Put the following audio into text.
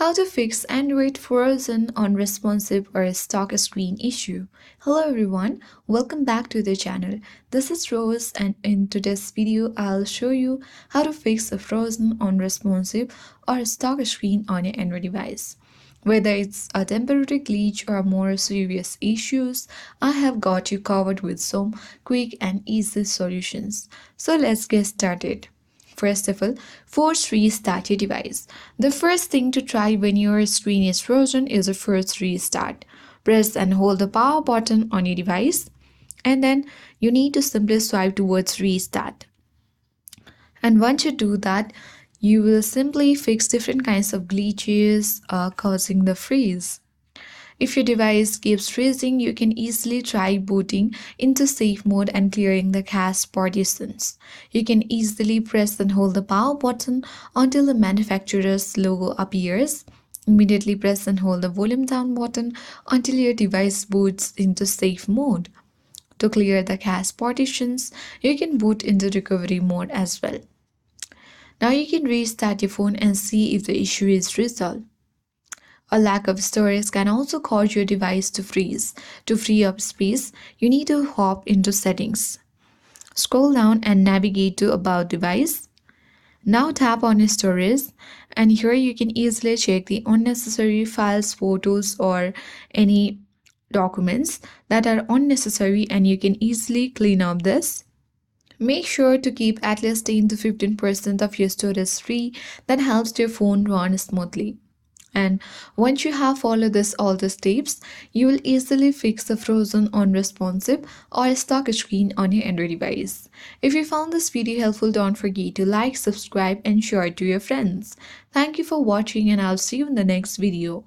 How to fix Android frozen, unresponsive, or stuck screen issue. Hello everyone, welcome back to the channel. This is Rose, and in today's video I'll show you how to fix a frozen, unresponsive, or stuck screen on your Android device. Whether it's a temporary glitch or more serious issues, I have got you covered with some quick and easy solutions. So let's get started. First of all, force restart your device. The first thing to try when your screen is frozen is a force restart. Press and hold the power button on your device, and then you need to simply swipe towards restart. And once you do that, you will simply fix different kinds of glitches causing the freeze. If your device keeps freezing, you can easily try booting into safe mode and clearing the cache partitions. You can easily press and hold the power button until the manufacturer's logo appears. Immediately press and hold the volume down button until your device boots into safe mode. To clear the cache partitions, you can boot into recovery mode as well. Now you can restart your phone and see if the issue is resolved. A lack of storage can also cause your device to freeze. To free up space, you need to hop into Settings. Scroll down and navigate to About Device. Now tap on Storage, and here you can easily check the unnecessary files, photos, or any documents that are unnecessary, and you can easily clean up this. Make sure to keep at least 10 to 15% of your storage free. That helps your phone run smoothly. And once you have followed all the steps, you will easily fix the frozen, unresponsive, or stuck screen on your Android device. If you found this video helpful, don't forget to like, subscribe, and share it to your friends. Thank you for watching, and I'll see you in the next video.